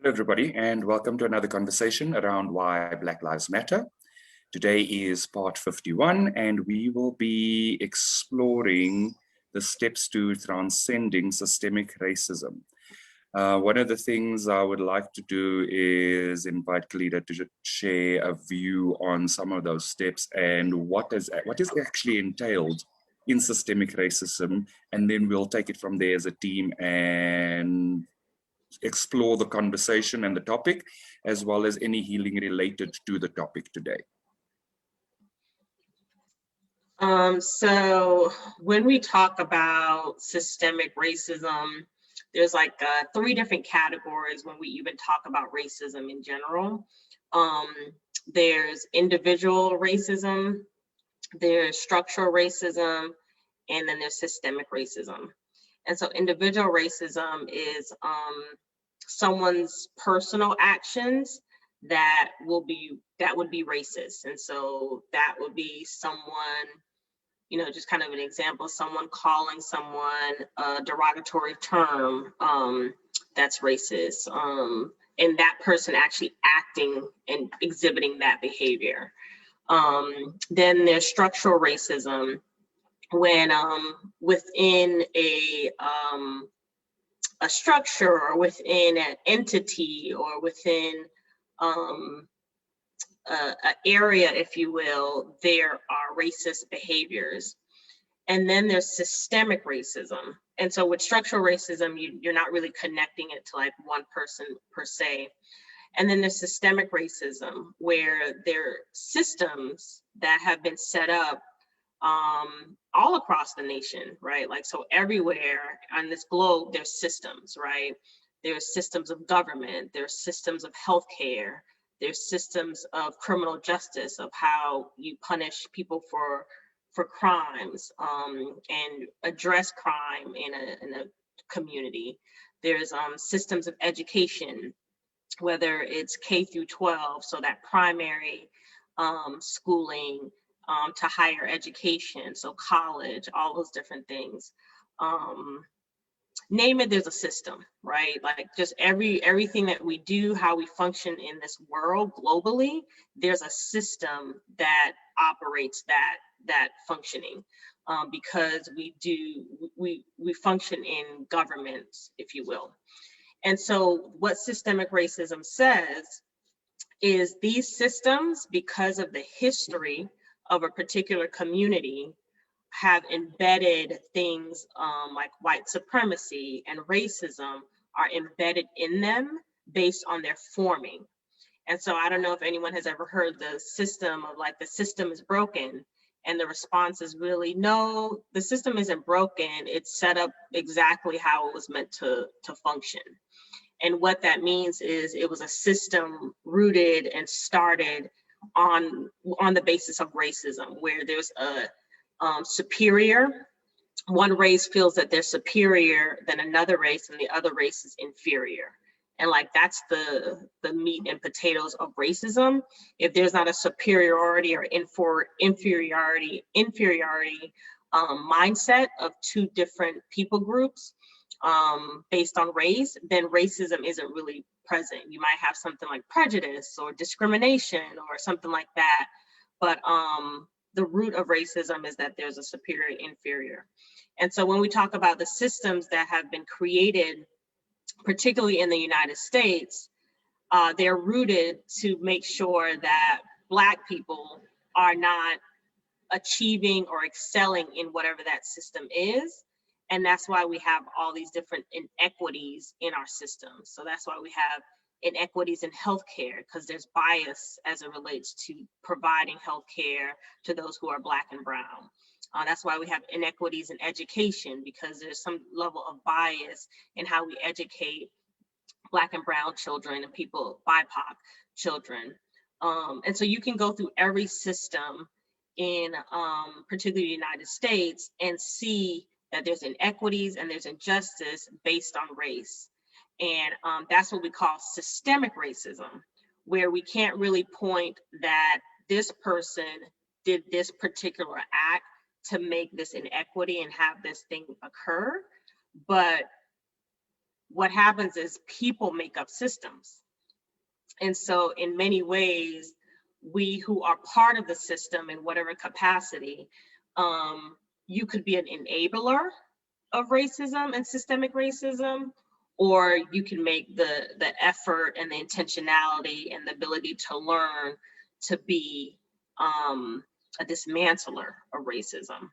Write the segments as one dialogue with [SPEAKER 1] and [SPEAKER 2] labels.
[SPEAKER 1] Hello, everybody, and welcome to another conversation around why Black Lives Matter. Today is part 51, and we will be exploring the steps to transcending systemic racism. One of the things I would like to do is invite Kalida to share a view on some of those steps and what is actually entailed in systemic racism, and then we'll take it from there as a team and explore the conversation and the topic, as well as any healing related to the topic today.
[SPEAKER 2] So when we talk about systemic racism, there's like 3 different categories when we even talk about racism in general. There's individual racism, there's structural racism, and then there's systemic racism. And so individual racism is someone's personal actions that would be racist. And so that would be someone, just kind of an example, someone calling someone a derogatory term that's racist, and that person actually acting and exhibiting that behavior. Then there's structural racism, when within a structure or within an entity or within an area, if you will, there are racist behaviors. And then there's systemic racism. And so with structural racism, you're not really connecting it to like one person per se. And then there's systemic racism, where there are systems that have been set up all across the nation, right? Like, so everywhere on this globe, there's systems, right? There's systems of government, there's systems of healthcare, there's systems of criminal justice, of how you punish people for crimes and address crime in a community. There's systems of education, whether it's K through 12, so that primary schooling, to higher education, so college, all those different things. Name it, there's a system, right? Like just everything that we do, how we function in this world globally, there's a system that operates that functioning, because we function in governments, if you will. And so what systemic racism says is these systems, because of the history of a particular community, have embedded things like white supremacy and racism are embedded in them based on their forming. And so I don't know if anyone has ever heard the system of like, the system is broken. And the response is really, no, the system isn't broken. It's set up exactly how it was meant to function. And what that means is it was a system rooted and started on the basis of racism, where there's a superior. One race feels that they're superior than another race, and the other race is inferior. And like, that's the meat and potatoes of racism. If there's not a superiority or inferiority mindset of 2 different people groups based on race, then racism isn't really present. You might have something like prejudice or discrimination or something like that, but the root of racism is that there's a superior and inferior. And so when we talk about the systems that have been created, particularly in the United States, they're rooted to make sure that Black people are not achieving or excelling in whatever that system is. And that's why we have all these different inequities in our systems. So that's why we have inequities in healthcare, because there's bias as it relates to providing healthcare to those who are Black and brown. That's why we have inequities in education, because there's some level of bias in how we educate Black and brown children and people, BIPOC children. And so you can go through every system in particularly the United States and see that there's inequities and there's injustice based on race. And that's what we call systemic racism, where we can't really point that this person did this particular act to make this inequity and have this thing occur, but what happens is people make up systems. And so in many ways, we who are part of the system in whatever capacity, you could be an enabler of racism and systemic racism, or you can make the effort and the intentionality and the ability to learn to be a dismantler of racism.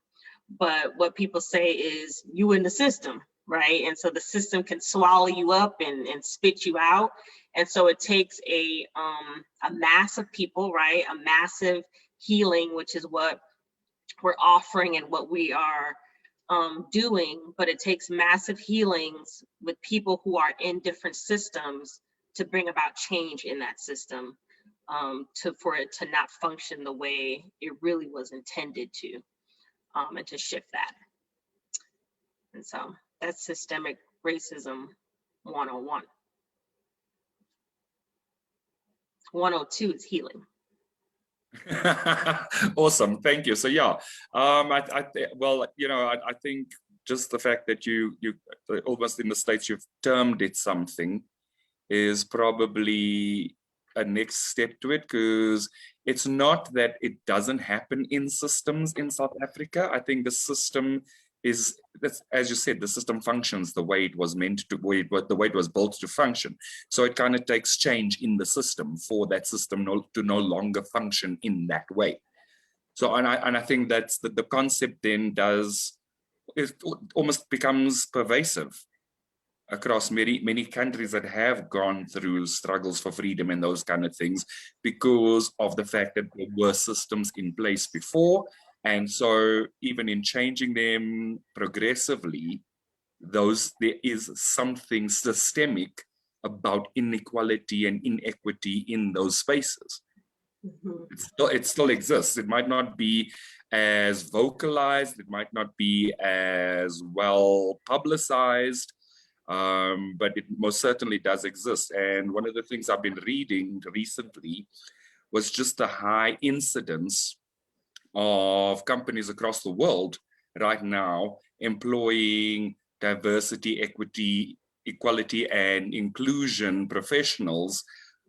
[SPEAKER 2] But what people say is you in the system, right? And so the system can swallow you up and spit you out. And so it takes a mass of people, right? A massive healing, which is what we're offering and what we are doing, but it takes massive healings with people who are in different systems to bring about change in that system, for it to not function the way it really was intended to, and to shift that. And so that's systemic racism 101. 102 is healing.
[SPEAKER 1] Awesome, thank you. So yeah, I think just the fact that you almost in the States you've termed it something is probably a next step to it, because it's not that it doesn't happen in systems in South Africa. I think the system is, as you said, the system functions the way it was meant to, the way it was built to function. So it kind of takes change in the system for that system to no longer function in that way. So, and I think that's the concept then it almost becomes pervasive across many countries that have gone through struggles for freedom and those kind of things, because of the fact that there were systems in place before. And so even in changing them progressively, there is something systemic about inequality and inequity in those spaces. Mm-hmm. It still exists. It might not be as vocalized, it might not be as well publicized, but it most certainly does exist. And one of the things I've been reading recently was just the high incidence of companies across the world right now employing diversity, equity, equality, and inclusion professionals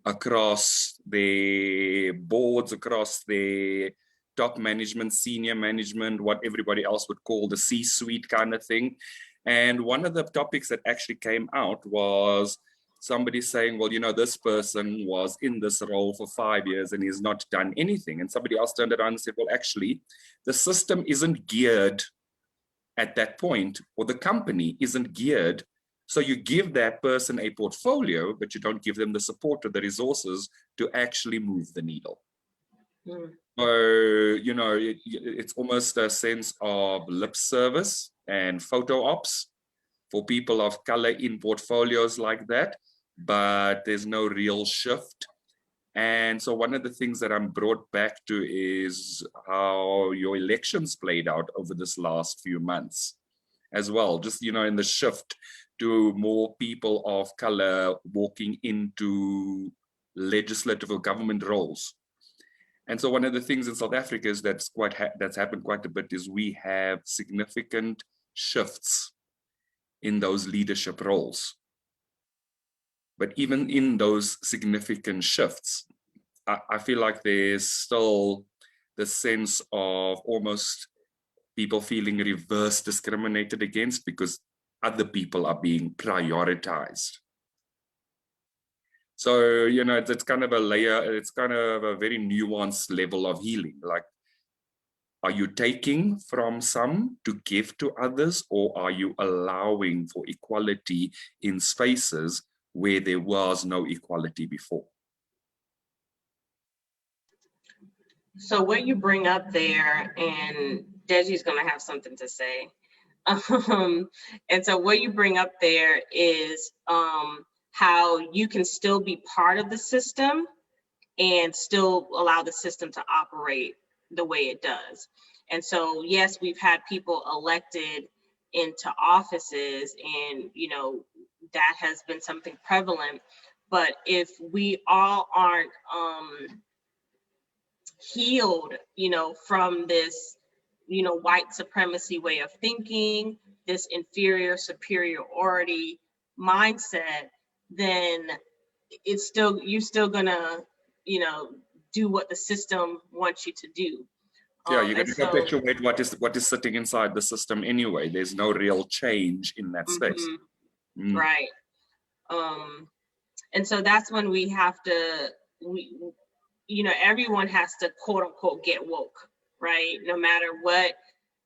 [SPEAKER 1] across their boards, across their top management, senior management, what everybody else would call the C-suite kind of thing. And one of the topics that actually came out was somebody saying, well, this person was in this role for 5 years and he's not done anything. And somebody else turned around and said, well, actually, the system isn't geared at that point, or the company isn't geared. So you give that person a portfolio, but you don't give them the support or the resources to actually move the needle. Mm. So, it's almost a sense of lip service and photo ops for people of color in portfolios like that, but there's no real shift. And so one of the things that I'm brought back to is how your elections played out over this last few months as well, just, in the shift to more people of color walking into legislative or government roles. And so one of the things in South Africa is that's happened quite a bit is we have significant shifts in those leadership roles. But even in those significant shifts, I feel like there's still the sense of almost people feeling reverse discriminated against because other people are being prioritized. So, it's kind of a layer, it's kind of a very nuanced level of healing. Like, are you taking from some to give to others, or are you allowing for equality in spaces where there was no equality before?
[SPEAKER 2] So what you bring up there, and Deji's going to have something to say. And so what you bring up there is how you can still be part of the system and still allow the system to operate the way it does. And so, yes, we've had people elected into offices, and, that has been something prevalent. But if we all aren't healed, from this, white supremacy way of thinking, this inferior superiority mindset, then it's still, you're still gonna, you know, do what the system wants you to do.
[SPEAKER 1] Yeah, you're going
[SPEAKER 2] And
[SPEAKER 1] to
[SPEAKER 2] so,
[SPEAKER 1] perpetuate what is sitting inside the system anyway. There's no real change in that space.
[SPEAKER 2] right. And so that's when we have to, you know, everyone has to quote unquote get woke, right? No matter what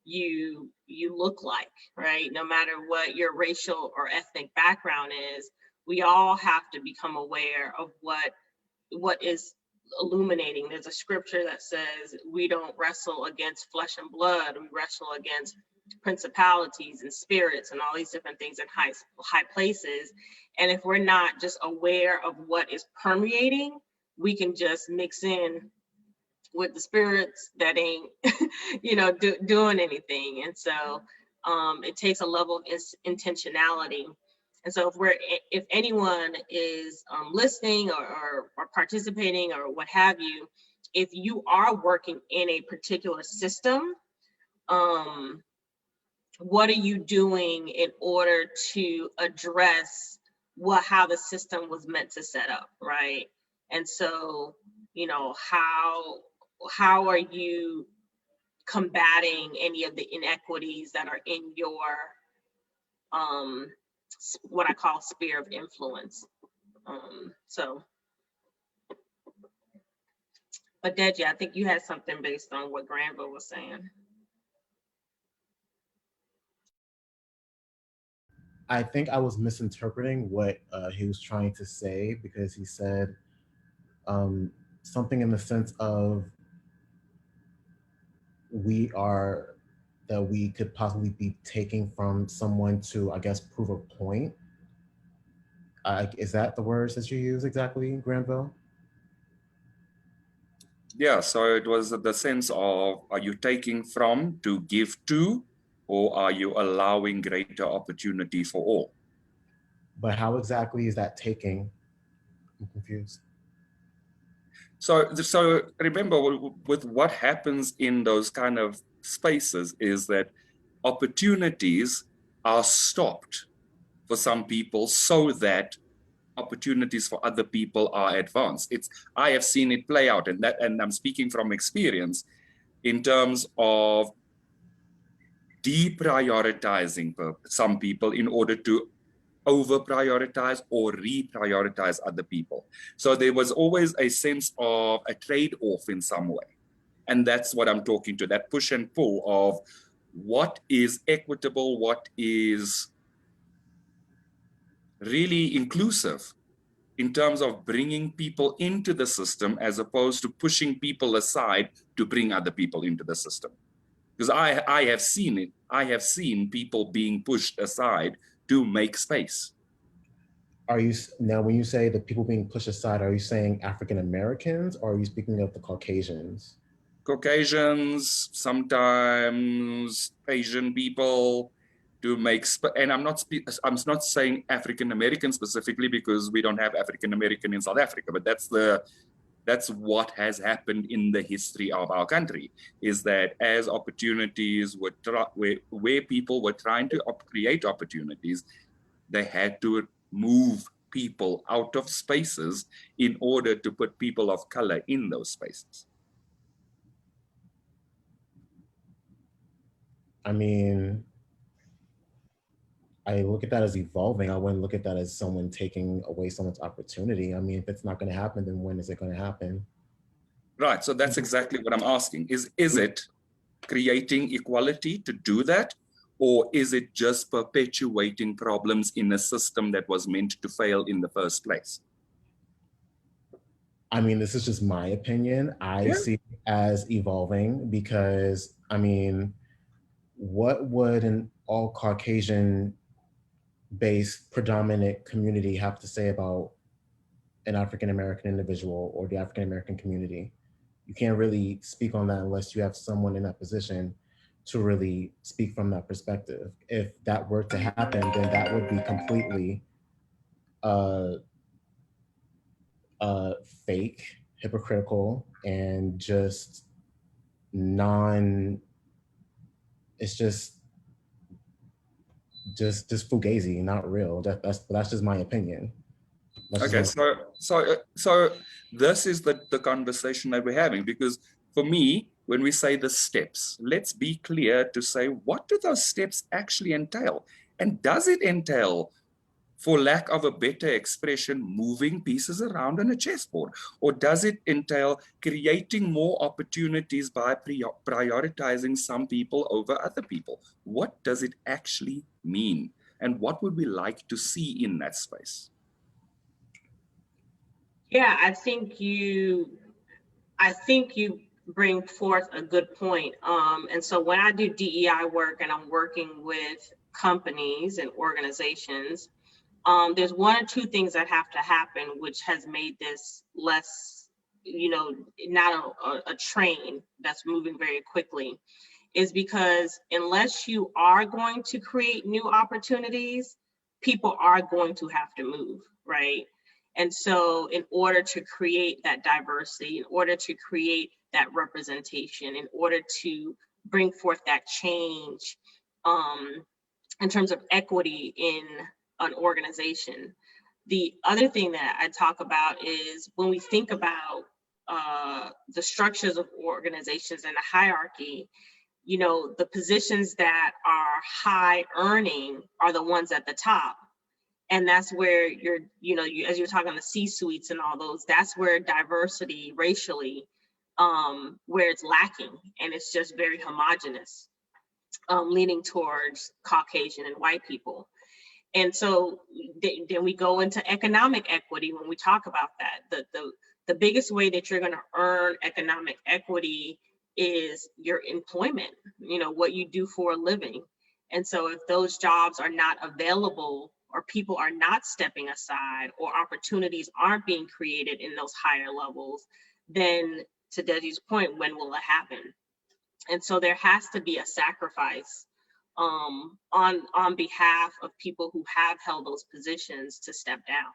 [SPEAKER 2] you look like, right? No matter what your racial or ethnic background is, we all have to become aware of what is illuminating. There's a scripture that says we don't wrestle against flesh and blood, we wrestle against principalities and spirits and all these different things in high places. And if we're not just aware of what is permeating, we can just mix in with the spirits that ain't you know doing anything. And so it takes a level of intentionality. And so if anyone is listening or participating or what have you, if you are working in a particular system, what are you doing in order to address how the system was meant to set up, right? And so, you know, how are you combating any of the inequities that are in your what I call sphere of influence? But Deji, I think you had something based on what Granville was saying.
[SPEAKER 3] I think I was misinterpreting what he was trying to say, because he said something in the sense of that we could possibly be taking from someone to, I guess, prove a point. Is that the words that you use exactly, Granville?
[SPEAKER 1] Yeah, so it was the sense of, are you taking from to give to, or are you allowing greater opportunity for all?
[SPEAKER 3] But how exactly is that taking? I'm confused.
[SPEAKER 1] So remember, with what happens in those kind of spaces is that opportunities are stopped for some people so that opportunities for other people are advanced. I have seen it play out, and I'm speaking from experience in terms of deprioritizing some people in order to over prioritize or reprioritize other people. So there was always a sense of a trade-off in some way. And that's what I'm talking to, that push and pull of what is equitable, what is really inclusive in terms of bringing people into the system as opposed to pushing people aside to bring other people into the system. Because I have seen it. I have seen people being pushed aside to make space.
[SPEAKER 3] Are you now, when you say the people being pushed aside, are you saying African Americans, or are you speaking of the Caucasians?
[SPEAKER 1] Caucasians, sometimes Asian people, to make and I'm not saying African American specifically, because we don't have African American in South Africa, but that's what has happened in the history of our country, is that as opportunities were where people were trying to create opportunities, they had to move people out of spaces in order to put people of color in those spaces.
[SPEAKER 3] I mean, I look at that as evolving. I wouldn't look at that as someone taking away someone's opportunity. I mean, if it's not going to happen, then when is it going to happen?
[SPEAKER 1] Right. So that's exactly what I'm asking. Is it creating equality to do that? Or is it just perpetuating problems in a system that was meant to fail in the first place?
[SPEAKER 3] I mean, this is just my opinion. I see it as evolving because, I mean, what would an all Caucasian based predominant community have to say about an African American individual or the African American community? You can't really speak on that unless you have someone in that position to really speak from that perspective. If that were to happen, then that would be completely fake, hypocritical, and just it's just just fugazi, not real. That's just my opinion.
[SPEAKER 1] Okay, so this is the conversation that we're having, because for me, when we say the steps, let's be clear to say, what do those steps actually entail? And does it entail, for lack of a better expression, moving pieces around on a chessboard? Or does it entail creating more opportunities by prioritizing some people over other people? What does it actually mean? And what would we like to see in that space?
[SPEAKER 2] Yeah, I think you bring forth a good point. And so when I do DEI work and I'm working with companies and organizations, there's one or two things that have to happen, which has made this less, not a train that's moving very quickly, is because unless you are going to create new opportunities, people are going to have to move, right? And so in order to create that diversity, in order to create that representation, in order to bring forth that change in terms of equity in an organization. The other thing that I talk about is when we think about the structures of organizations and the hierarchy, the positions that are high earning are the ones at the top. And that's where as you're talking the C-suites and all those, that's where diversity racially, where it's lacking, and it's just very homogenous, leaning towards Caucasian and white people. And so then we go into economic equity when we talk about that. The biggest way that you're going to earn economic equity is your employment, what you do for a living. And so if those jobs are not available, or people are not stepping aside, or opportunities aren't being created in those higher levels, then to Deji's point, when will it happen? And so there has to be a sacrifice on behalf of people who have held those positions to step down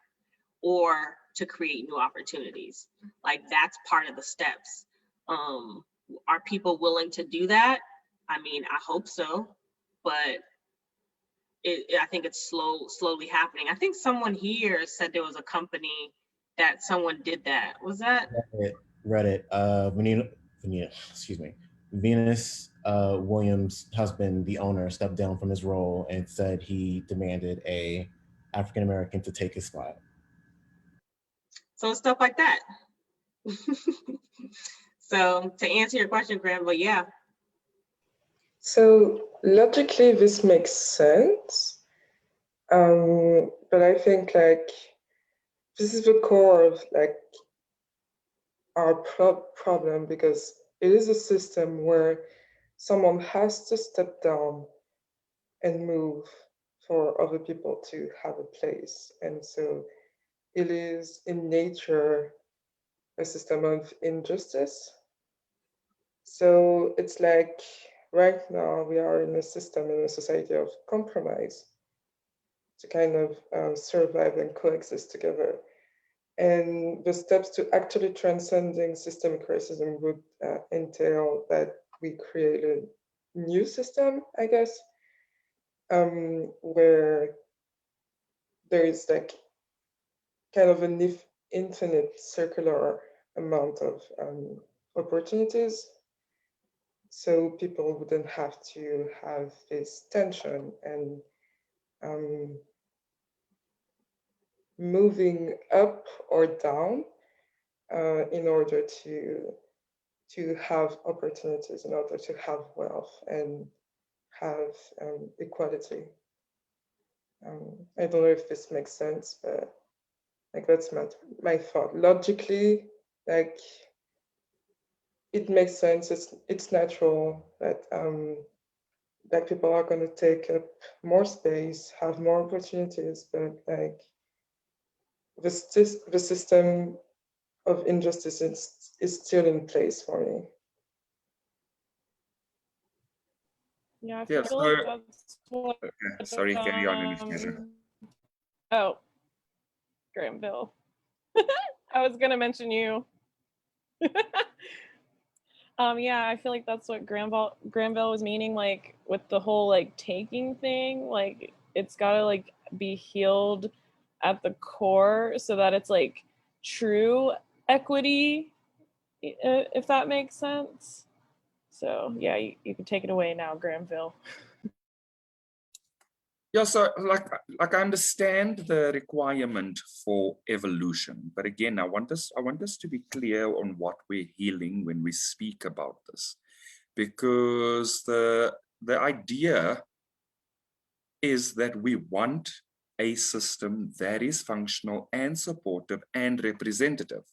[SPEAKER 2] or to create new opportunities. Like, that's part of the steps. Are people willing to do that? I mean, I hope so, but I think it's slowly happening. I think someone here said there was a company that someone did that. Was that?
[SPEAKER 3] Reddit. Venus Williams' husband, the owner, stepped down from his role and said he demanded a African American to take his spot.
[SPEAKER 2] So stuff like that. So to answer your question, Graham, but yeah.
[SPEAKER 4] So logically, this makes sense. But I think this is the core of our problem, because it is a system where someone has to step down and move for other people to have a place. And so it is in nature a system of injustice. So it's like right now we are in a system, in a society of compromise to kind of survive and coexist together. And the steps to actually transcending systemic racism would entail that we create a new system, I guess, where there is kind of an infinite circular amount of opportunities. So people wouldn't have to have this tension and moving up or down in order to have opportunities, in order to have wealth and have equality. I don't know if this makes sense, but that's my thought. Logically, it makes sense. It's natural that people are going to take up more space, have more opportunities, but the system of injustice is still in place for me.
[SPEAKER 5] Yeah, I feel like that's what.
[SPEAKER 1] Okay, sorry, carry on.
[SPEAKER 5] Oh, Granville. I was gonna mention you. Yeah, I feel like that's what Granville was meaning, like with the whole like taking thing. Like it's gotta like be healed at the core so that it's like true equity, if that makes sense. So yeah, you can take it away now, Granville.
[SPEAKER 1] Yeah, so like I understand the requirement for evolution, but again, I want us to be clear on what we're healing when we speak about this, because the idea is that we want a system that is functional and supportive and representative.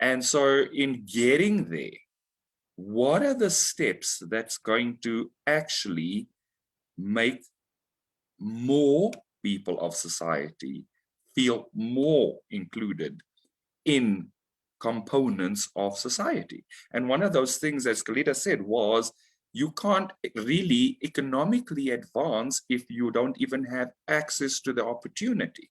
[SPEAKER 1] And so in getting there, what are the steps that's going to actually make more people of society feel more included in components of society? And one of those things, as Kalita said, was you can't really economically advance if you don't even have access to the opportunity.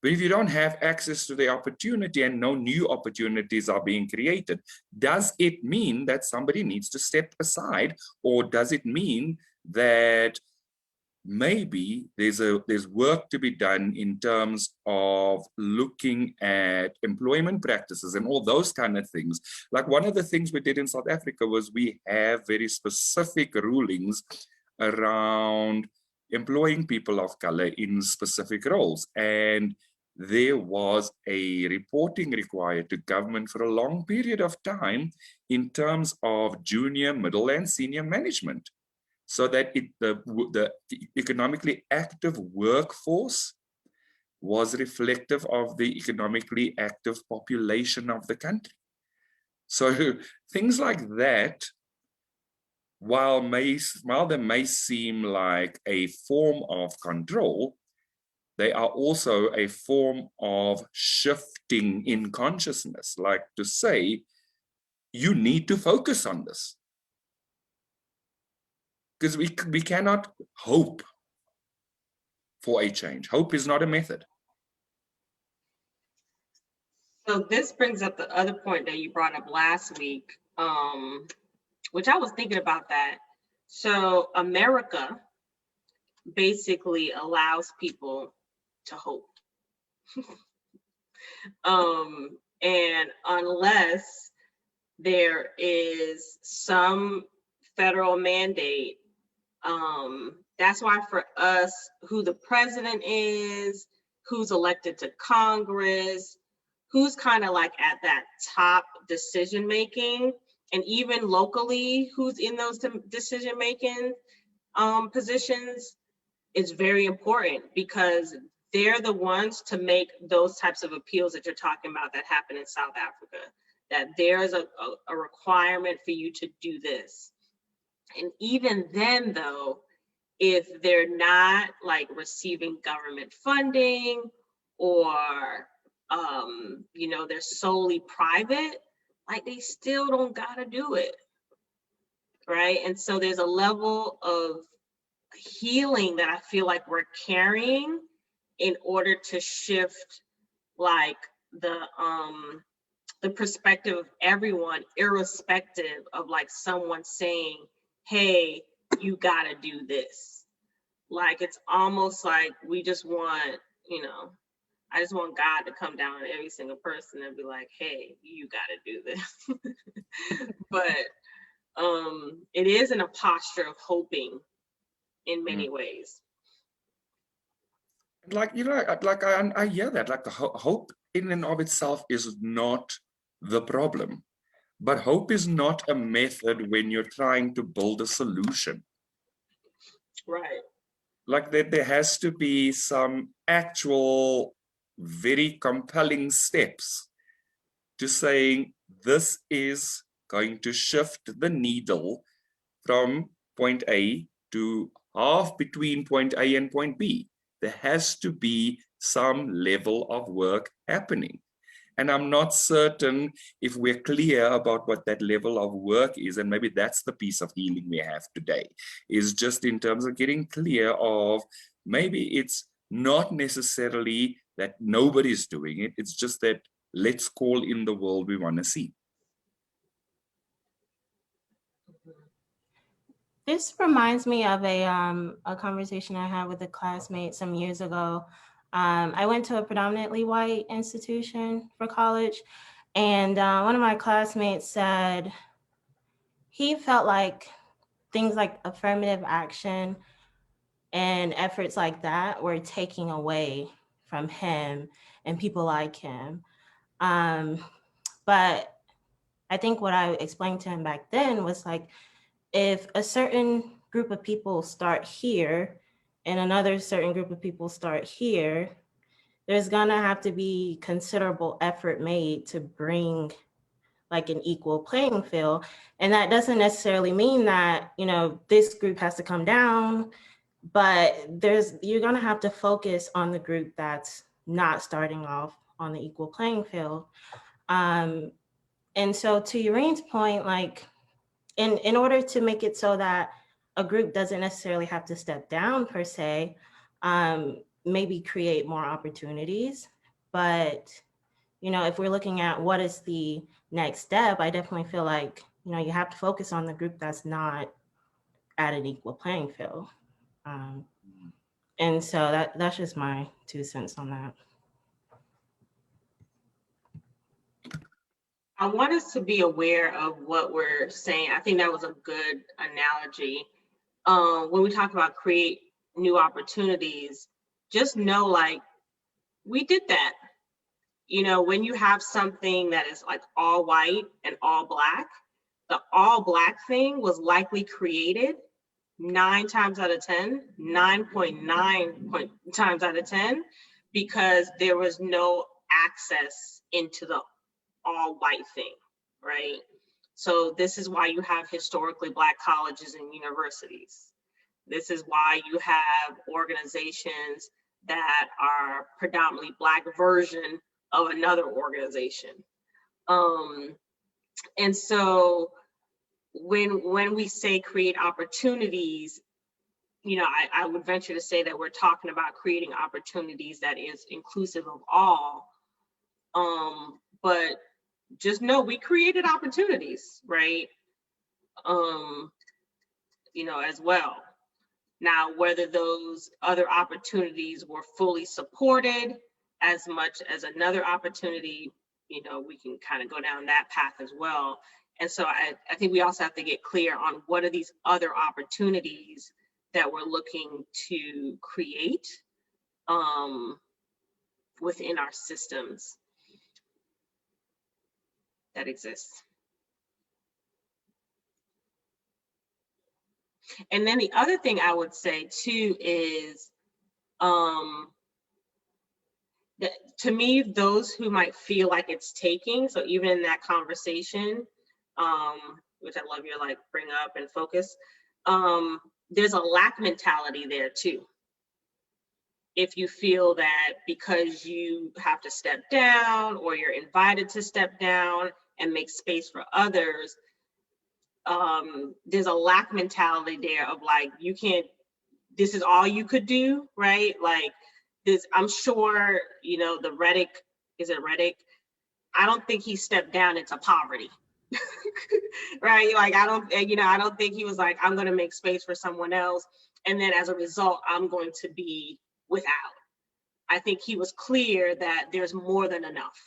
[SPEAKER 1] But if you don't have access to the opportunity and no new opportunities are being created, does it mean that somebody needs to step aside? Or does it mean that maybe there's work to be done in terms of looking at employment practices and all those kind of things? Like one of the things we did in South Africa was we have very specific rulings around employing people of color in specific roles. And there was a reporting required to government for a long period of time in terms of junior, middle, and senior management, so that the economically active workforce was reflective of the economically active population of the country. So things like that, while they may seem like a form of control, they are also a form of shifting in consciousness, like to say, you need to focus on this. Because we cannot hope for a change. Hope is not a method.
[SPEAKER 2] So this brings up the other point that you brought up last week, which I was thinking about that. So America basically allows people to hope. And unless there is some federal mandate, that's why for us, who the president is, who's elected to Congress, who's kind of like at that top decision making, and even locally, who's in those decision making positions, is very important, because they're the ones to make those types of appeals that you're talking about that happen in South Africa, that there's a requirement for you to do this. And even then though, if they're not like receiving government funding, or you know, they're solely private, like they still don't gotta do it, right? And so there's a level of healing that I feel like we're carrying in order to shift like the perspective of everyone, irrespective of like someone saying, hey, you gotta do this. Like it's almost like we just want, you know, I just want God to come down on every single person and be like, hey, you gotta do this. But it is in a posture of hoping in many ways.
[SPEAKER 1] Like, you know, like I hear that, like hope in and of itself is not the problem, but hope is not a method when you're trying to build a solution.
[SPEAKER 2] Right.
[SPEAKER 1] Like there has to be some actual very compelling steps to saying this is going to shift the needle from point A to half between point A and point B. There has to be some level of work happening. And I'm not certain if we're clear about what that level of work is, and maybe that's the piece of healing we have today, is just in terms of getting clear of maybe it's not necessarily that nobody's doing it, it's just that let's call in the world we want to see.
[SPEAKER 6] This reminds me of a conversation I had with a classmate some years ago. I went to a predominantly white institution for college, and one of my classmates said he felt like things like affirmative action and efforts like that were taking away from him and people like him. But I think what I explained to him back then was like, if a certain group of people start here and another certain group of people start here, there's gonna have to be considerable effort made to bring like an equal playing field. And that doesn't necessarily mean that, you know, this group has to come down, but you're gonna have to focus on the group that's not starting off on the equal playing field. And so to Eureen's point, like in order to make it so that a group doesn't necessarily have to step down per se, maybe create more opportunities. But, you know, if we're looking at what is the next step, I definitely feel like, you know, you have to focus on the group that's not at an equal playing field. And so that's just my 2 cents on that.
[SPEAKER 2] I want us to be aware of what we're saying. I think that was a good analogy. When we talk about create new opportunities, just know like we did that. You know, when you have something that is like all white and all black, the all black thing was likely created 9 times out of 10, 9.9 times out of 10, because there was no access into the all white thing, right? So this is why you have historically black colleges and universities. This is why you have organizations that are predominantly black version of another organization. And so when we say create opportunities, you know, I would venture to say that we're talking about creating opportunities that is inclusive of all. But just know we created opportunities, right? You know, as well. Now, whether those other opportunities were fully supported as much as another opportunity, you know, we can kind of go down that path as well. And so I think we also have to get clear on what are these other opportunities that we're looking to create within our systems that exist. And then the other thing I would say too is, that to me, those who might feel like it's taking, so even in that conversation, which I love your like bring up and focus, there's a lack mentality there too. If you feel that because you have to step down or you're invited to step down and make space for others, there's a lack mentality there of like, you can't, this is all you could do, right? Like this, I'm sure, you know, the Reddick, is it Reddick? I don't think he stepped down into poverty, right? Like, I don't think he was like, I'm gonna make space for someone else. And then as a result, I'm going to be without. I think he was clear that there's more than enough,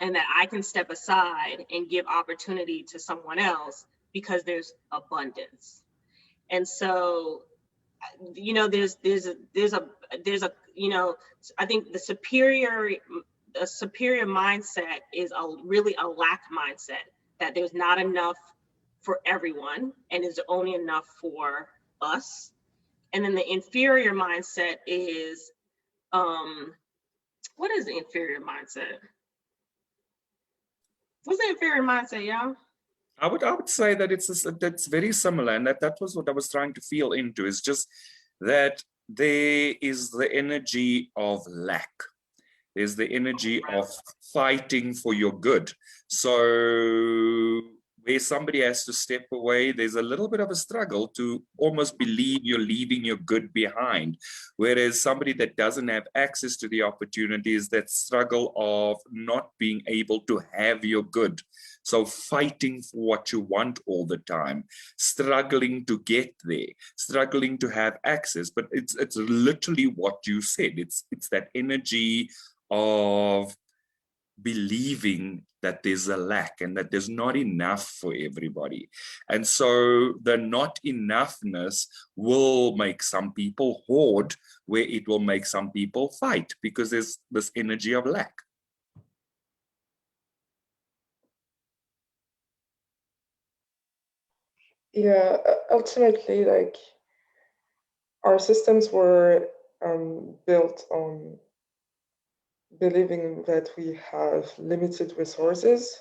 [SPEAKER 2] and that I can step aside and give opportunity to someone else because there's abundance. And so, you know, there's a, you know, I think the superior mindset is really a lack mindset, that there's not enough for everyone and is only enough for us. And then the inferior mindset is, what is the inferior mindset? What's the inferior mindset, y'all?
[SPEAKER 1] I would say that that's very similar, and that was what I was trying to feel into, is just that there is the energy of lack. There's the energy of fighting for your good. So where somebody has to step away, there's a little bit of a struggle to almost believe you're leaving your good behind. Whereas somebody that doesn't have access to the opportunities, that struggle of not being able to have your good. So fighting for what you want all the time, struggling to get there, struggling to have access. But it's literally what you said. It's that energy of believing that there's a lack and that there's not enough for everybody. And so the not enoughness will make some people hoard, where it will make some people fight, because there's this energy of lack.
[SPEAKER 4] Yeah, ultimately, like, our systems were built on believing that we have limited resources.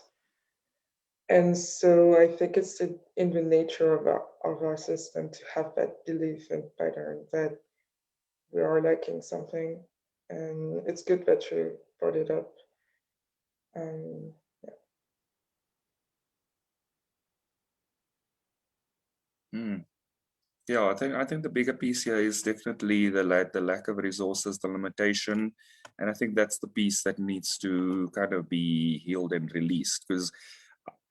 [SPEAKER 4] And so I think it's in the nature of our system to have that belief and pattern that we are lacking something. And it's good that you brought it up. Yeah.
[SPEAKER 1] Yeah, I think the bigger piece here is definitely the lack of resources, the limitation, and I think that's the piece that needs to kind of be healed and released, because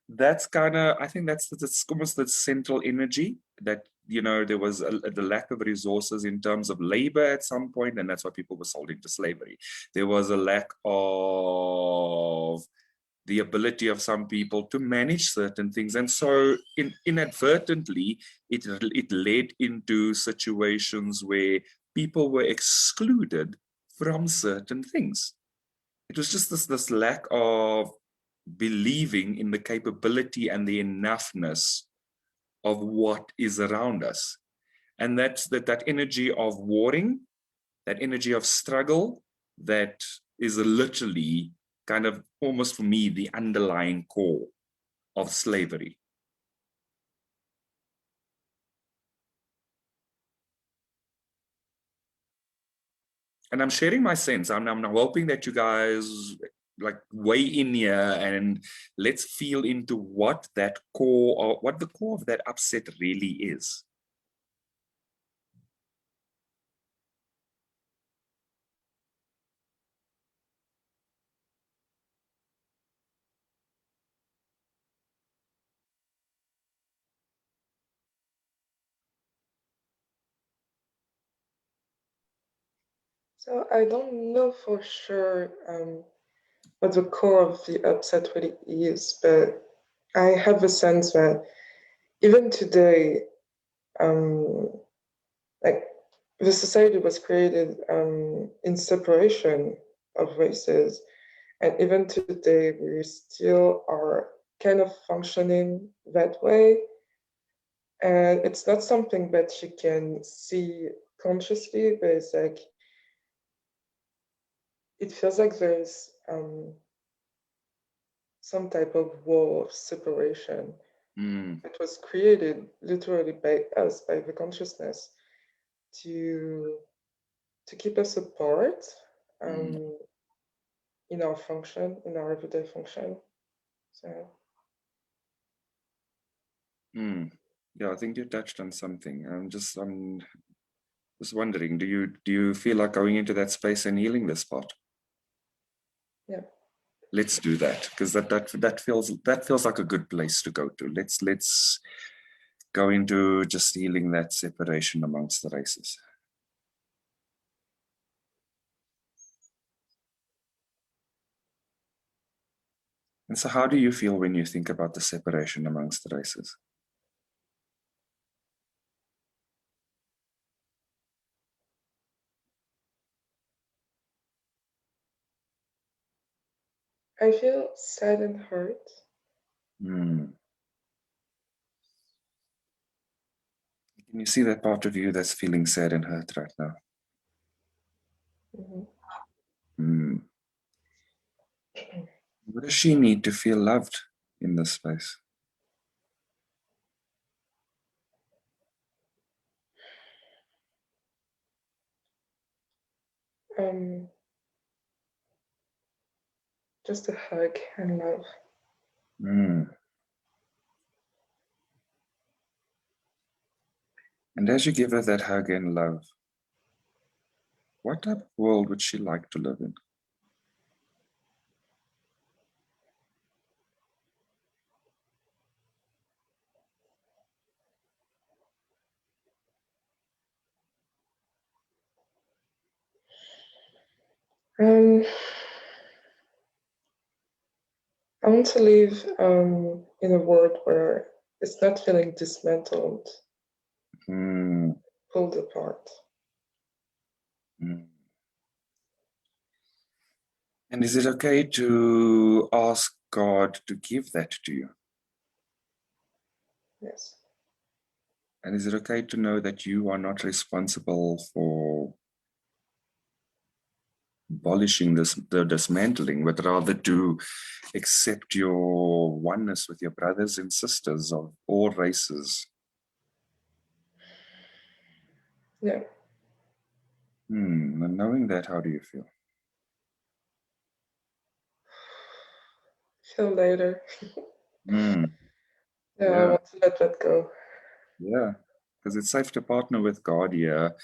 [SPEAKER 1] that's kind of, I think that's almost the central energy that, you know, there was the lack of resources in terms of labor at some point, and that's why people were sold into slavery. There was a lack of the ability of some people to manage certain things, and so inadvertently it led into situations where people were excluded from certain things. It was just this lack of believing in the capability and the enoughness of what is around us. And that's that energy of warring, that energy of struggle, that is literally kind of almost, for me, the underlying core of slavery. And I'm sharing my sense. I'm hoping that you guys like weigh in here and let's feel into what that core, or what the core of that upset really is.
[SPEAKER 4] So I don't know for sure what the core of the upset really is, but I have a sense that even today, like, the society was created in separation of races, and even today we still are kind of functioning that way. And it's not something that you can see consciously, but it's like, it feels like there's some type of wall of separation. It was created literally by us, by the consciousness, to keep us apart in our function, in our everyday function. So.
[SPEAKER 1] Yeah, I think you touched on something. I'm just wondering, do you feel like going into that space and healing this part?
[SPEAKER 4] Yeah.
[SPEAKER 1] Let's do that, because that feels like a good place to go to. Let's go into just healing that separation amongst the races. And so how do you feel when you think about the separation amongst the races?
[SPEAKER 4] I feel sad and hurt.
[SPEAKER 1] Can you see that part of you that's feeling sad and hurt right now? What does she need to feel loved in this space?
[SPEAKER 4] Just a hug and love.
[SPEAKER 1] And as you give her that hug and love, what type of world would she like to live in?
[SPEAKER 4] I want to live in a world where it's not feeling dismantled, pulled apart.
[SPEAKER 1] And is it okay to ask God to give that to you?
[SPEAKER 4] Yes.
[SPEAKER 1] And is it okay to know that you are not responsible for abolishing the dismantling, but rather to accept your oneness with your brothers and sisters of all races?
[SPEAKER 4] Yeah.
[SPEAKER 1] And knowing that, how do you feel?
[SPEAKER 4] Feel later.
[SPEAKER 1] Yeah,
[SPEAKER 4] I want to let that go.
[SPEAKER 1] Yeah, because it's safe to partner with God here,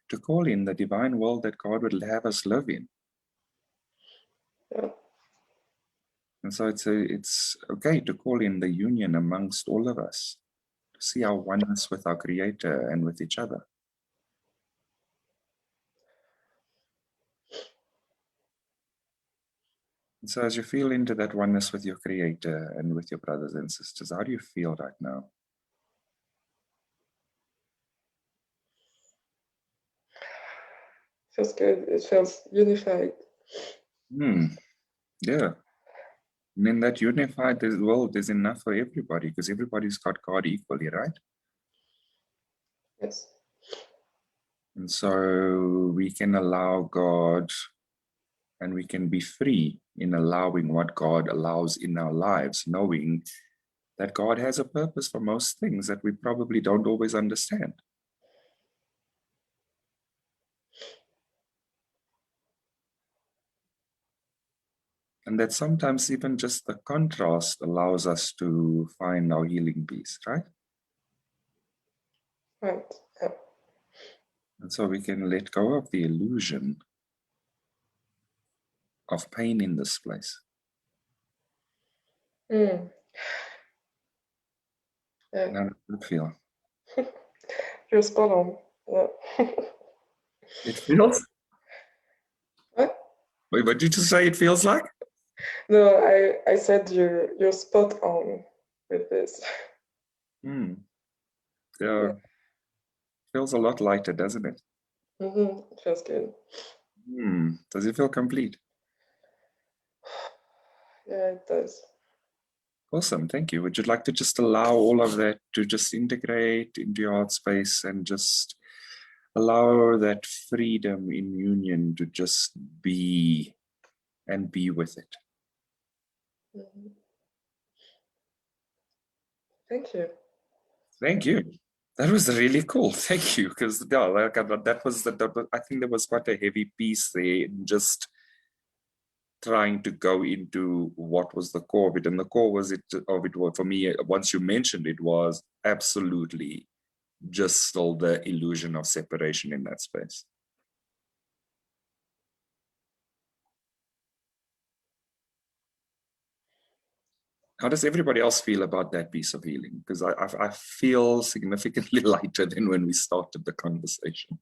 [SPEAKER 1] to call in the divine world that God would have us live in.
[SPEAKER 4] Yeah.
[SPEAKER 1] And so it's okay to call in the union amongst all of us, to see our oneness with our Creator and with each other. And so as you feel into that oneness with your Creator and with your brothers and sisters, how do you feel right now?
[SPEAKER 4] Feels good. It feels unified.
[SPEAKER 1] Yeah. And in that unified world, there's enough for everybody, because everybody's got God equally, right?
[SPEAKER 4] Yes.
[SPEAKER 1] And so we can allow God, and we can be free in allowing what God allows in our lives, knowing that God has a purpose for most things that we probably don't always understand. And that sometimes even just the contrast allows us to find our healing peace, right?
[SPEAKER 4] Right. Yeah.
[SPEAKER 1] And so we can let go of the illusion of pain in this place.
[SPEAKER 4] Yeah.
[SPEAKER 1] How does it feel?
[SPEAKER 4] You're spot on. Yeah.
[SPEAKER 1] It feels?
[SPEAKER 4] What?
[SPEAKER 1] Wait, what did you say it feels like?
[SPEAKER 4] No, I said you're spot on with this.
[SPEAKER 1] Yeah. Feels a lot lighter, doesn't it?
[SPEAKER 4] It feels good.
[SPEAKER 1] Does it feel complete?
[SPEAKER 4] Yeah, it does.
[SPEAKER 1] Awesome, thank you. Would you like to just allow all of that to just integrate into your heart space and just allow that freedom in union to just be and be with it?
[SPEAKER 4] Thank you.
[SPEAKER 1] Thank you. That was really cool. Thank you. Because yeah, like, I think there was quite a heavy piece there in just trying to go into what was the core of it. And the core of it was, for me, once you mentioned it, was absolutely just still the illusion of separation in that space. How does everybody else feel about that piece of healing? Because I feel significantly lighter than when we started the conversation.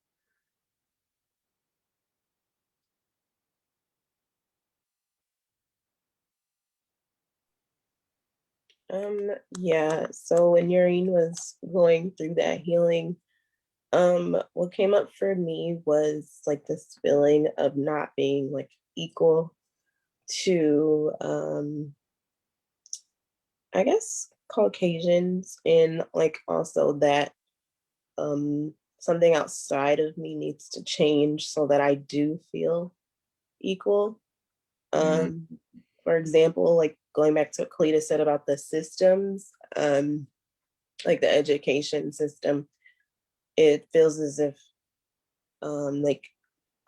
[SPEAKER 7] Yeah, so when Yurine was going through that healing, what came up for me was like this feeling of not being like equal to I guess Caucasians, and like also that something outside of me needs to change so that I do feel equal. For example, like going back to what Kalita said about the systems, like the education system, it feels as if like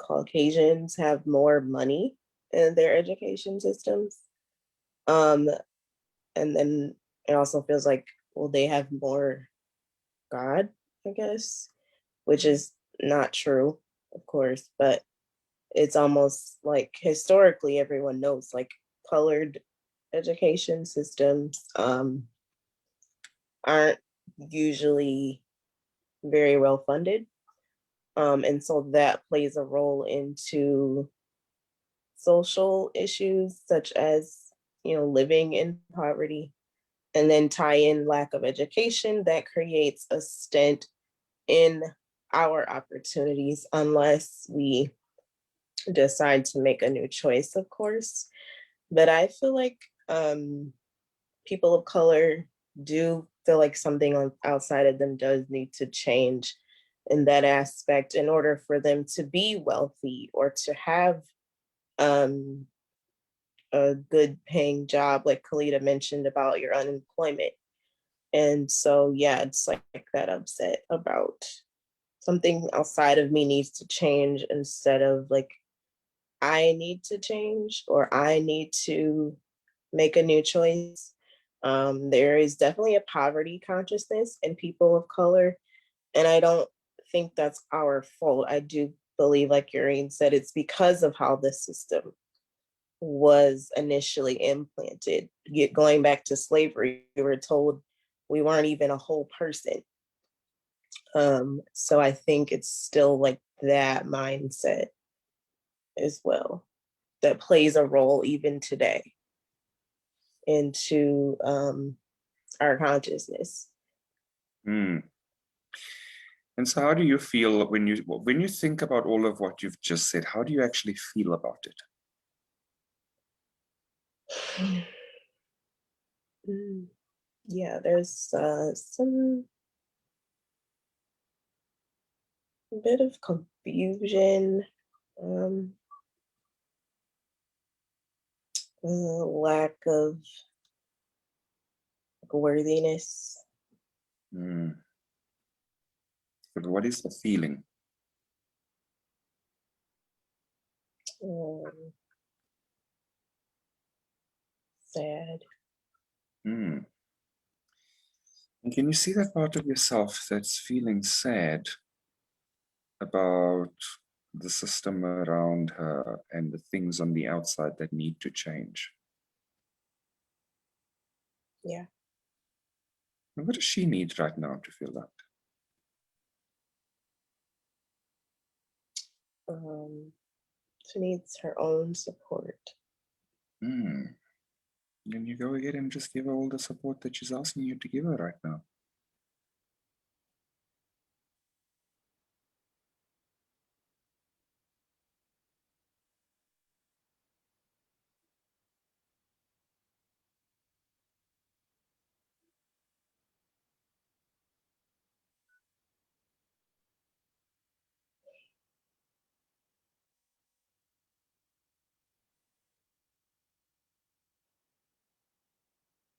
[SPEAKER 7] Caucasians have more money in their education systems. And then it also feels like, well, they have more God I guess, which is not true, of course, but it's almost like historically everyone knows like colored education systems aren't usually very well funded. And so that plays a role into social issues such as, living in poverty, and then tie in lack of education that creates a stint in our opportunities unless we decide to make a new choice, of course. But I feel like people of color do feel like something outside of them does need to change in that aspect in order for them to be wealthy or to have a good paying job, like Kalita mentioned about your unemployment. And so, yeah, it's like that upset about something outside of me needs to change instead of like, I need to change or I need to make a new choice. There is definitely a poverty consciousness in people of color. And I don't think that's our fault. I do believe, like Yureen said, it's because of how the system was initially implanted. Going back to slavery, we were told we weren't even a whole person. So I think it's still like that mindset as well that plays a role even today into our consciousness.
[SPEAKER 1] Mm. And so how do you feel when you think about all of what you've just said? How do you actually feel about it?
[SPEAKER 7] Yeah, there's some bit of confusion, lack of worthiness.
[SPEAKER 1] Mm. But what is the feeling?
[SPEAKER 7] Sad.
[SPEAKER 1] Mm. And can you see that part of yourself that's feeling sad about the system around her and the things on the outside that need to change?
[SPEAKER 7] Yeah.
[SPEAKER 1] And what does she need right now to feel that?
[SPEAKER 7] She needs her own support.
[SPEAKER 1] Mm. Then you go ahead and just give her all the support that she's asking you to give her right now.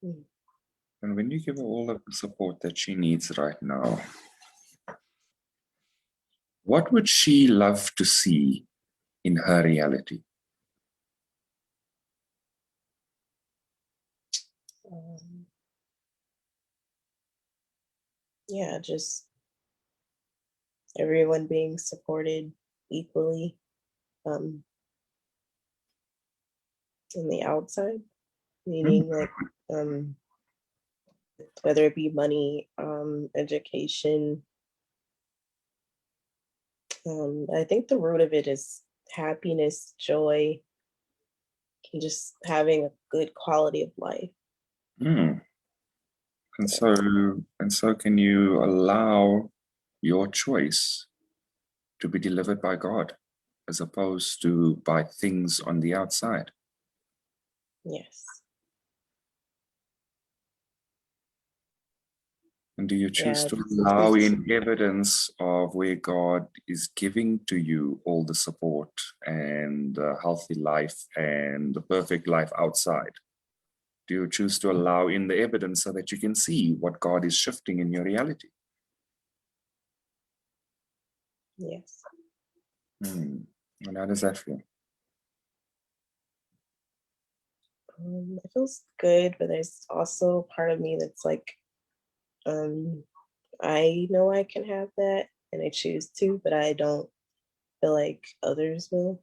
[SPEAKER 7] Mm.
[SPEAKER 1] And when you give her all of the support that she needs right now, what would she love to see in her reality?
[SPEAKER 7] Yeah, just everyone being supported equally on the outside, meaning like whether it be money, education. I think the root of it is happiness, joy, and just having a good quality of life.
[SPEAKER 1] Mm. And so can you allow your choice to be delivered by God as opposed to by things on the outside?
[SPEAKER 7] Yes.
[SPEAKER 1] And do you choose
[SPEAKER 7] Yeah.
[SPEAKER 1] to allow in evidence of where God is giving to you all the support and the healthy life and the perfect life outside? Do you choose to allow in the evidence so that you can see what God is shifting in your reality?
[SPEAKER 7] Yes.
[SPEAKER 1] And how does that feel?
[SPEAKER 7] It feels good, but there's also part of me that's like I know I can have that and I choose to, but I don't feel like others will.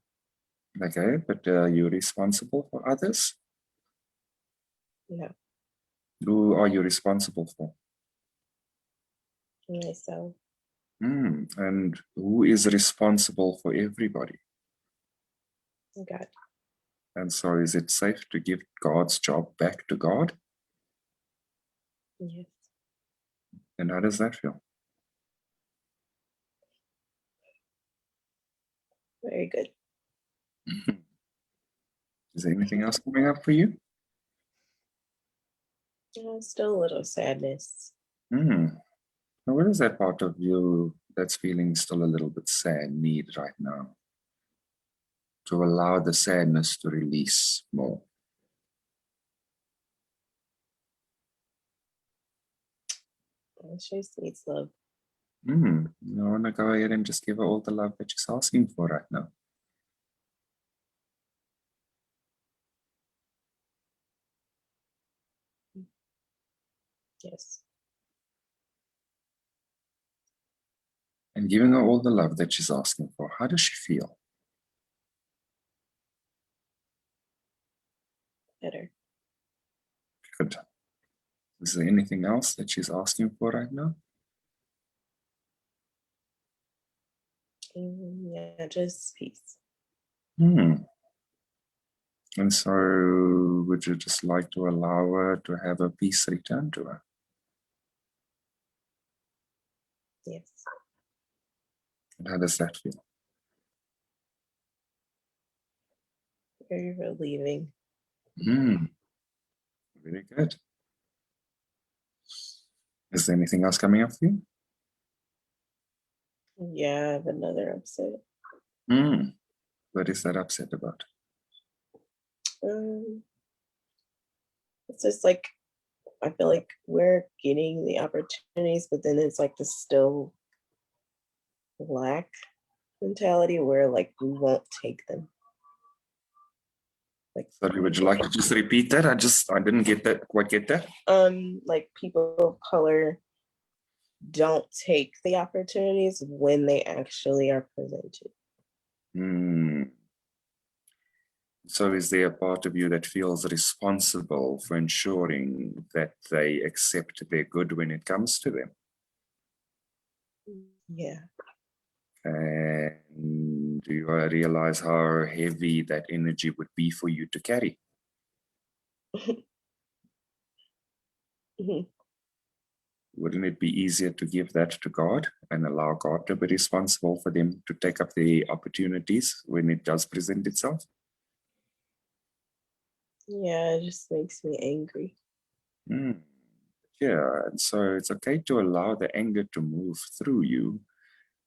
[SPEAKER 1] Okay, but are you responsible for others?
[SPEAKER 7] No,
[SPEAKER 1] Who are you responsible for?
[SPEAKER 7] myself.
[SPEAKER 1] And who is responsible for everybody?
[SPEAKER 7] God.
[SPEAKER 1] And so is it safe to give God's job back to God?
[SPEAKER 7] Yes.
[SPEAKER 1] And how does that feel?
[SPEAKER 7] Very good.
[SPEAKER 1] Is there anything else coming up for you?
[SPEAKER 7] Still a little sadness.
[SPEAKER 1] Now, what is that part of you that's feeling still a little bit sad need right now? To allow the sadness to release more.
[SPEAKER 7] She just needs love.
[SPEAKER 1] I want to go ahead and just give her all the love that she's asking for right now.
[SPEAKER 7] Yes.
[SPEAKER 1] And giving her all the love that she's asking for, how does she feel?
[SPEAKER 7] Better.
[SPEAKER 1] Good. Is there anything else that she's asking for right now?
[SPEAKER 7] Yeah, just peace.
[SPEAKER 1] And so would you just like to allow her to have her peace return to her?
[SPEAKER 7] Yes.
[SPEAKER 1] And how does that feel?
[SPEAKER 7] Very relieving.
[SPEAKER 1] Very good. Is there anything else coming up for you?
[SPEAKER 7] Yeah, I have another upset.
[SPEAKER 1] What is that upset about?
[SPEAKER 7] It's just like I feel like we're getting the opportunities, but then it's like the still lack mentality where like we won't take them. Like,
[SPEAKER 1] Sorry, would you like to just repeat that? I didn't quite get that.
[SPEAKER 7] Like people of color don't take the opportunities when they actually are presented.
[SPEAKER 1] So is there a part of you that feels responsible for ensuring that they accept their good when it comes to them?
[SPEAKER 7] Yeah.
[SPEAKER 1] And do you realize how heavy that energy would be for you to carry? Wouldn't it be easier to give that to God and allow God to be responsible for them to take up the opportunities when it does present itself?
[SPEAKER 7] Yeah, it just makes me angry.
[SPEAKER 1] Yeah, and so it's okay to allow the anger to move through you,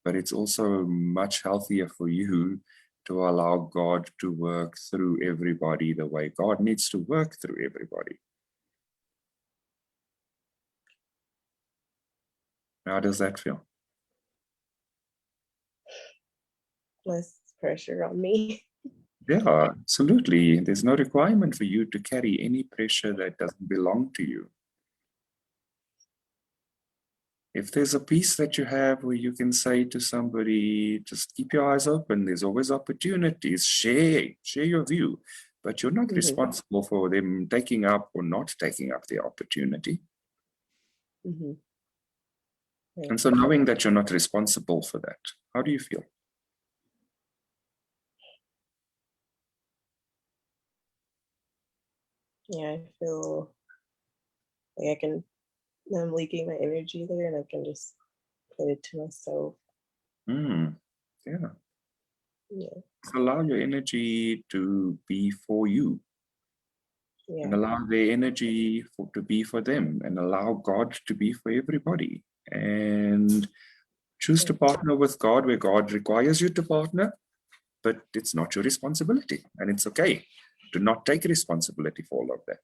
[SPEAKER 1] but it's also much healthier for you to allow God to work through everybody the way God needs to work through everybody. How does that feel?
[SPEAKER 7] Less pressure on me.
[SPEAKER 1] Yeah, absolutely. There's no requirement for you to carry any pressure that doesn't belong to you. If there's a piece that you have where you can say to somebody, just keep your eyes open, there's always opportunities, share your view, but you're not responsible for them taking up or not taking up the opportunity.
[SPEAKER 7] Right.
[SPEAKER 1] And so knowing that you're not responsible for that, how do you feel?
[SPEAKER 7] Yeah, I feel like I'm leaking my energy there and I can just put it to myself.
[SPEAKER 1] Yeah.
[SPEAKER 7] Yeah.
[SPEAKER 1] So allow your energy to be for you.
[SPEAKER 7] Yeah.
[SPEAKER 1] And allow their energy to be for them, and allow God to be for everybody. And choose to partner with God where God requires you to partner, but it's not your responsibility. And it's okay to not take responsibility for all of that.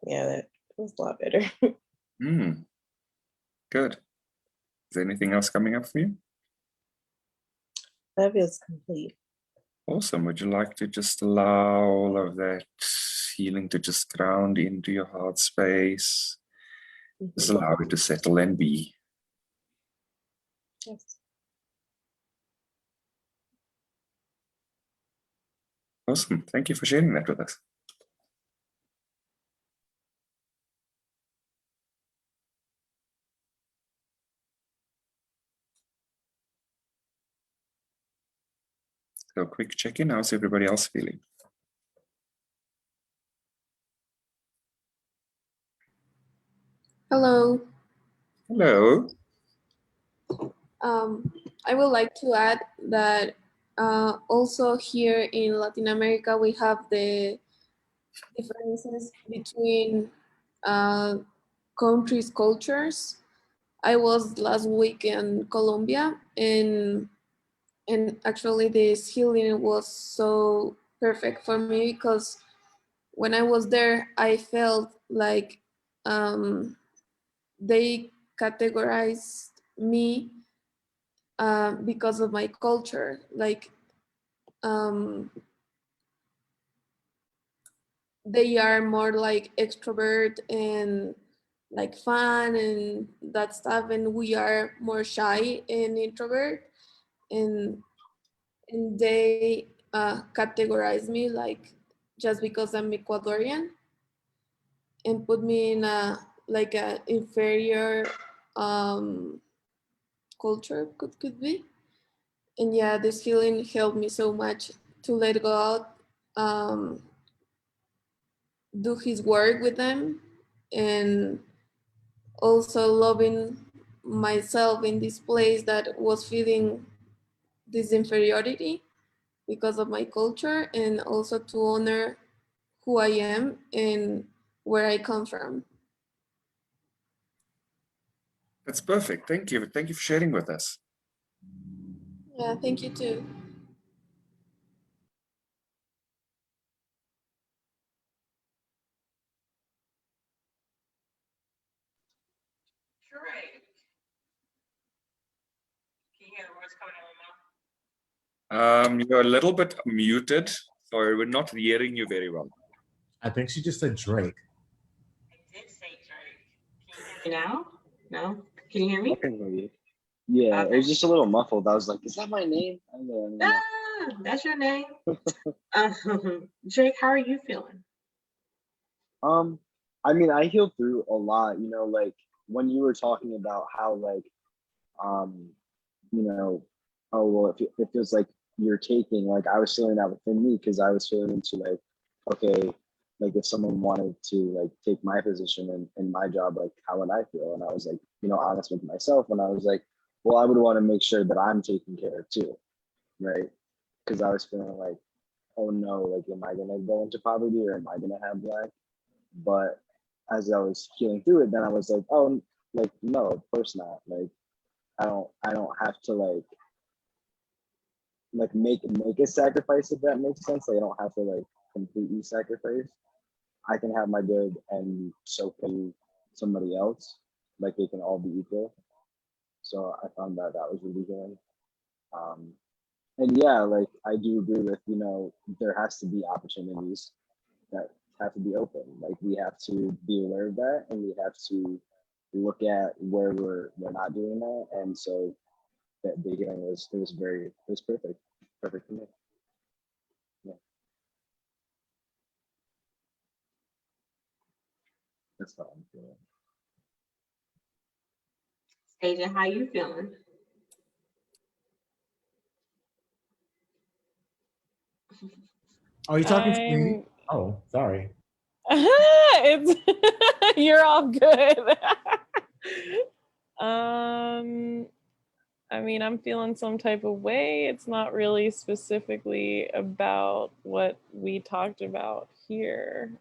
[SPEAKER 7] Yeah, that feels a lot better.
[SPEAKER 1] Good. Is there anything else coming up for you?
[SPEAKER 7] That feels complete.
[SPEAKER 1] Awesome. Would you like to just allow all of that healing to just ground into your heart space? Just allow it to settle and be.
[SPEAKER 7] Yes.
[SPEAKER 1] Awesome. Thank you for sharing that with us. So quick check-in. How's everybody else feeling?
[SPEAKER 8] Hello.
[SPEAKER 1] Hello.
[SPEAKER 8] I would like to add that also here in Latin America, we have the differences between countries' cultures. I was last week in Colombia, and actually this healing was so perfect for me because when I was there, I felt like they categorized me because of my culture. Like they are more like extrovert and like fun and that stuff, and we are more shy and introvert. And they categorize me like just because I'm Ecuadorian and put me in a like a inferior um, culture could be. And yeah, this healing helped me so much to let go out, do his work with them, and also loving myself in this place that was feeling this inferiority because of my culture, and also to honor who I am and where I come from.
[SPEAKER 1] That's perfect. Thank you. Thank you for sharing with us.
[SPEAKER 8] Yeah, thank you too.
[SPEAKER 2] Sure. Can you hear the words coming out of my mouth?
[SPEAKER 1] You're a little bit muted, so we're not hearing you very well.
[SPEAKER 3] I think she just said Drake.
[SPEAKER 2] I did say Drake. Can you hear me now? No? Can you hear me?
[SPEAKER 9] I can hear you. Yeah,
[SPEAKER 2] Okay.
[SPEAKER 9] it was just a little muffled. I was like, is that my name? I don't know.
[SPEAKER 2] Ah, that's your name. Drake, how are you feeling?
[SPEAKER 9] I mean, I healed through a lot, you know, like when you were talking about how like, um, you know, oh, well, if it was like you're taking, like I was feeling that within me because I was feeling into like, okay, like if someone wanted to like take my position in my job, like how would I feel? And I was like, you know, honest with myself. And I was like, well, I would want to make sure that I'm taken care of too, right? Because I was feeling like, oh no, like am I gonna go into poverty or am I gonna have black? But as I was healing through it, then I was like, oh, like no, of course not. Like I don't have to like make a sacrifice, if that makes sense. Like, I don't have to like completely sacrifice. I can have my good and so can somebody else. Like they can all be equal. So I found that that was really good. Um, and yeah, like I do agree with, you know, there has to be opportunities that have to be open. Like we have to be aware of that, and we have to look at where we're not doing that. And so that beginning was it was perfect for me. Yeah, that's how I'm feeling.
[SPEAKER 2] Agent, how you feeling?
[SPEAKER 3] Are you talking to me? Oh, sorry.
[SPEAKER 5] It's you're all good. I mean, I'm feeling some type of way. It's not really specifically about what we talked about here.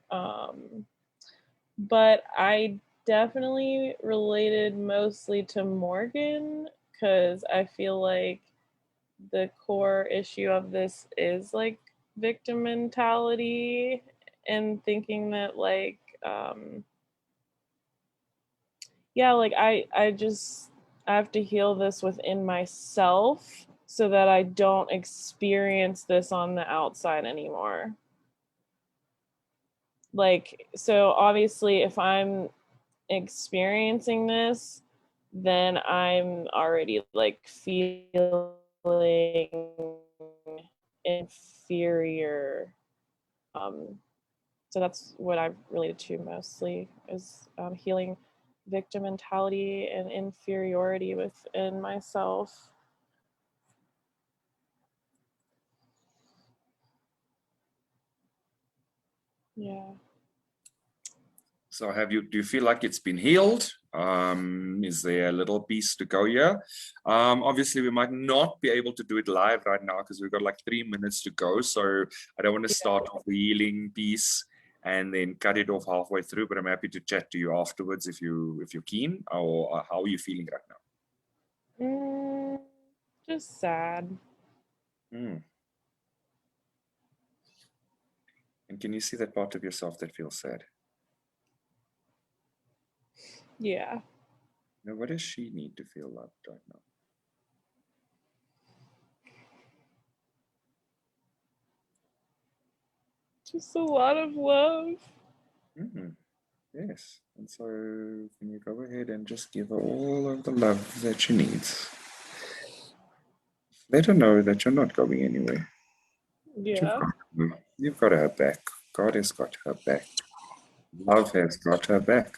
[SPEAKER 5] But I definitely related mostly to Morgan because I feel like the core issue of this is like victim mentality and thinking that like yeah, like I have to heal this within myself so that I don't experience this on the outside anymore. Like, so obviously if I'm experiencing this, then I'm already like feeling inferior. So that's what I've related to mostly, is healing victim mentality and inferiority within myself. Yeah.
[SPEAKER 1] So do you feel like it's been healed? Is there a little piece to go here? Obviously we might not be able to do it live right now because we've got like 3 minutes to go. So I don't want to start off the healing piece and then cut it off halfway through, but I'm happy to chat to you afterwards if you're keen. Or how are you feeling right now?
[SPEAKER 5] Just sad.
[SPEAKER 1] And can you see that part of yourself that feels sad?
[SPEAKER 5] Yeah.
[SPEAKER 1] Now, what does she need to feel loved right now?
[SPEAKER 5] Just a lot of love.
[SPEAKER 1] Yes, and so can you go ahead and just give her all of the love that she needs? Let her know that you're not going anywhere.
[SPEAKER 5] Yeah.
[SPEAKER 1] You've got her back. God has got her back. Love has got her back.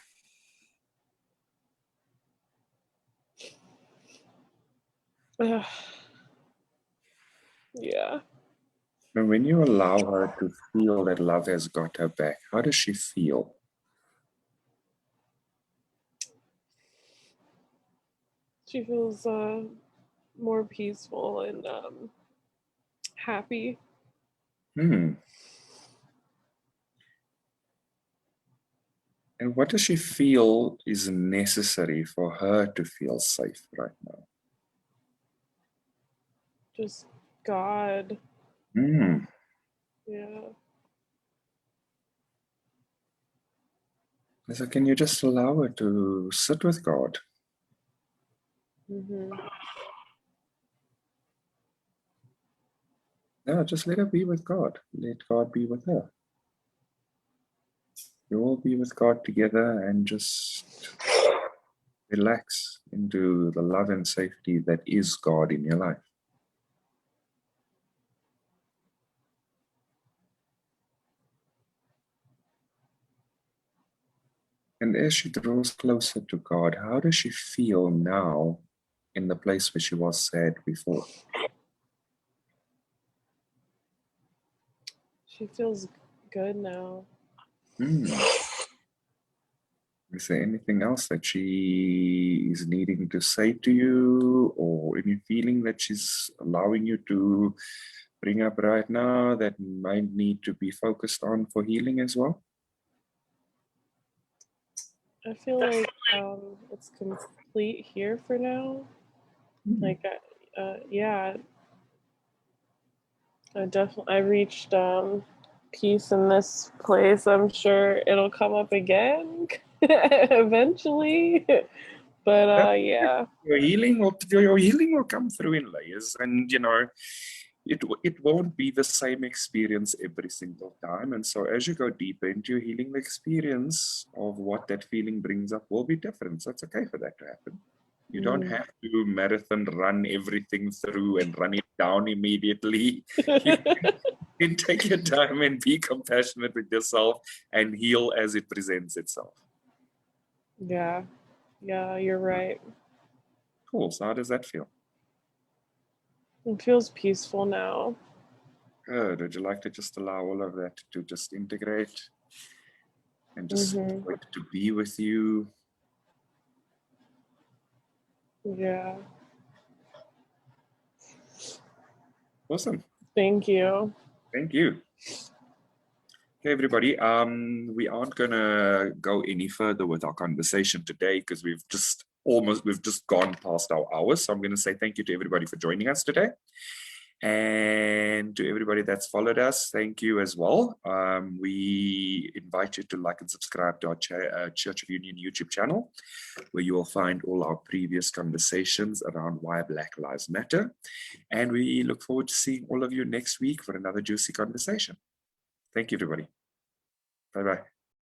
[SPEAKER 5] Yeah.
[SPEAKER 1] And when you allow her to feel that love has got her back, how does she feel?
[SPEAKER 5] She feels more peaceful and happy.
[SPEAKER 1] And what does she feel is necessary for her to feel safe right now?
[SPEAKER 5] Just God. Yeah.
[SPEAKER 1] So can you just allow her to sit with God? Yeah, just let her be with God. Let God be with her. You all be with God together and just relax into the love and safety that is God in your life. And as she draws closer to God, how does she feel now in the place where she was sad before?
[SPEAKER 5] She feels good now.
[SPEAKER 1] Is there anything else that she is needing to say to you, or any feeling that she's allowing you to bring up right now that might need to be focused on for healing as well?
[SPEAKER 5] I feel like it's complete here for now. Like, yeah, I reached peace in this place. I'm sure it'll come up again eventually. But yeah.
[SPEAKER 1] Your healing will come through in layers, and it won't be the same experience every single time. And so as you go deeper into your healing, the experience of what that feeling brings up will be different. So it's okay for that to happen. You don't have to marathon run everything through and run it down immediately. You can take your time and be compassionate with yourself and heal as it presents itself.
[SPEAKER 5] Yeah, you're right.
[SPEAKER 1] Cool. So how does that feel?
[SPEAKER 5] It feels peaceful now.
[SPEAKER 1] Good. Would you like to just allow all of that to just integrate and just wait to be with you?
[SPEAKER 5] Yeah.
[SPEAKER 1] Awesome.
[SPEAKER 5] Thank you.
[SPEAKER 1] Thank you. Okay, everybody. We aren't gonna go any further with our conversation today because we've just gone past our hours. So I'm gonna say thank you to everybody for joining us today. And to everybody that's followed us, thank you as well. We invite you to like and subscribe to our Church of Union YouTube channel, where you will find all our previous conversations around why Black Lives Matter. And we look forward to seeing all of you next week for another juicy conversation. Thank you, everybody. Bye-bye.